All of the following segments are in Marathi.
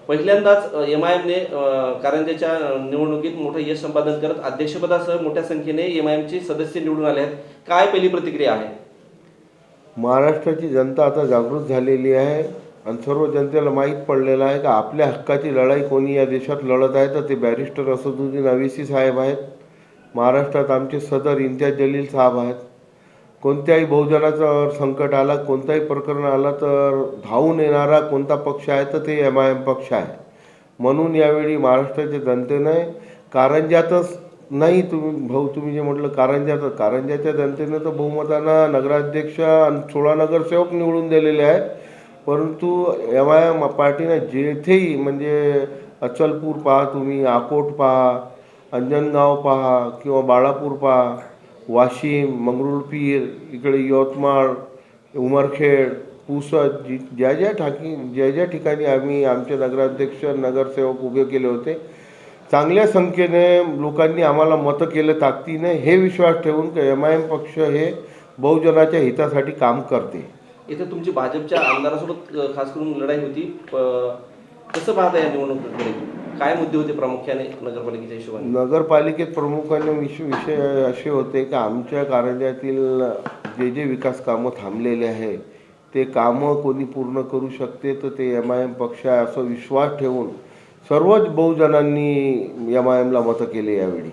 पहिल्यांदाच MIMने कारंजाच्या निवडणुकीत मोठं यश संपादन करत अध्यक्षपदासह मोठ्या संख्येने MIMचे सदस्य निवडून आले आहेत. काय पहिली प्रतिक्रिया आहे? महाराष्ट्राची जनता आता जागृत झालेली आहे आणि सर्व जनतेला माहीत पडलेलं आहे का आपल्या हक्काची लढाई कोणी या देशात लढत आहे तर ते बॅरिस्टर असदुद्दीन अवैसी साहेब आहेत. महाराष्ट्रात आमचे सदर इम्तियाज जलील साहेब आहेत. कोणत्याही बहुजनाचं संकट आला, कोणताही प्रकरण आलं तर धावून येणारा कोणता पक्ष आहे तर ते MIM पक्ष आहे. म्हणून यावेळी महाराष्ट्राच्या जनतेने कारंजातच नाही, तुम्ही जे म्हटलं कारंजाच्या जनतेनं तर बहुमतानं नगराध्यक्ष आणि 16 नगरसेवक निवडून दिलेले आहेत. परंतु MIM पार्टीनं जेथेही म्हणजे अचलपूर पहा, तुम्ही अकोट पहा, अंजनगाव पहा किंवा बाळापूर पहा, वाशिम, मंगरुळपीर, इकडे यवतमाळ, उमरखेड, पुसद, ज्या ज्या ठिकाणी आम्ही आमचे नगराध्यक्ष नगरसेवक उभे केले होते, चांगल्या संख्येने लोकांनी आम्हाला मतं केलं ताकदीने. हे विश्वास ठेवून की MIM पक्ष हे बहुजनाच्या हितासाठी काम करते. इथे तुमची भाजपच्या आमदारासोबत खास करून लढाई होती. कसं पाहता या निवडणुकीकडे? काय मुद्दे होते प्रामुख्याने नगरपालिकेच्या हिशोबाने? नगरपालिकेत प्रामुख्याने विषय असे होते की आमच्या कारंजातील जे विकास कामं थांबलेले आहे ते कामं कोणी पूर्ण करू शकते तर ते MIM पक्ष आहे असं विश्वास ठेवून सर्वच बहुजनांनी MIMला मतं केले. यावेळी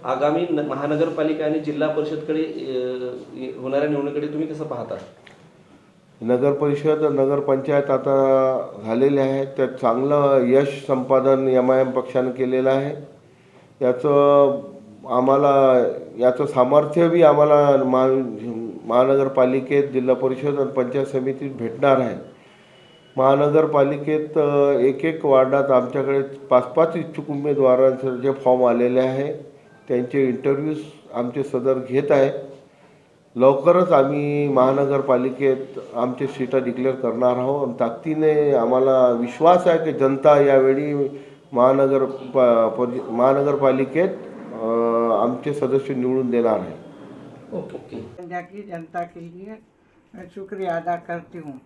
आगामी महानगरपालिका आणि जिल्हा परिषदकडे होणाऱ्या निवडणुकीकडे तुम्ही कसं पाहता? नगर परिषद नगरपंचायत आता झालेले आहेत, त्यात चांगलं यश संपादन MIM पक्षानं केलेलं आहे. याचं सामर्थ्य बी आम्हाला महानगरपालिकेत, जिल्हा परिषद आणि पंचायत समितीत भेटणार आहे. महानगरपालिकेत एक वार्डात आमच्याकडे 5-5 इच्छुक उमेदवारांचे फॉर्म आलेले आहे. त्यांचे इंटरव्ह्यूज आमचे सदर घेत आहे. लवकरच आम्ही महानगरपालिकेत आमचे सीटा डिक्लेअर करणार आहोत आणि ताकदीने आम्हाला विश्वास आहे की जनता यावेळी महानगरपालिकेत आमचे सदस्य निवडून देणार आहे. ओके. की जनता के लिए मैं शुक्रिया अदा करती हूँ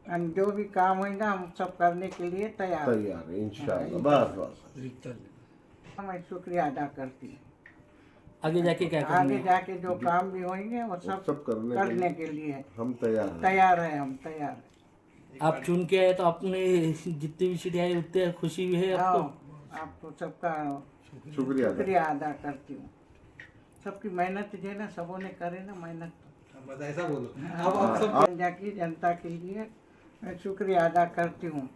और जो भी काम है ना हम सब करने के लिए तैयार है इंशाअल्लाह. बस मैं शुक्रिया अदा करती हूँ. आगे जाके क्या करना आगे जाके जो काम भी होंगे वो सब करने के लिए हम तैयार हैं. हम तैयार हैं. आप चुन के आए तो आपने जितनी भी सीटें आई उतने खुशी भी है आपको? आपको सबका शुक्रिया अदा करती हूँ. सबकी मेहनत जो है ना, सबों ने करे ना मेहनत. बस ऐसा बोलो. की जनता के लिए मैं शुक्रिया अदा करती हूँ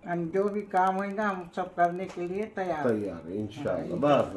और जो भी काम है ना हम सब करने के लिए तैयार है इंशाअल्लाह. बस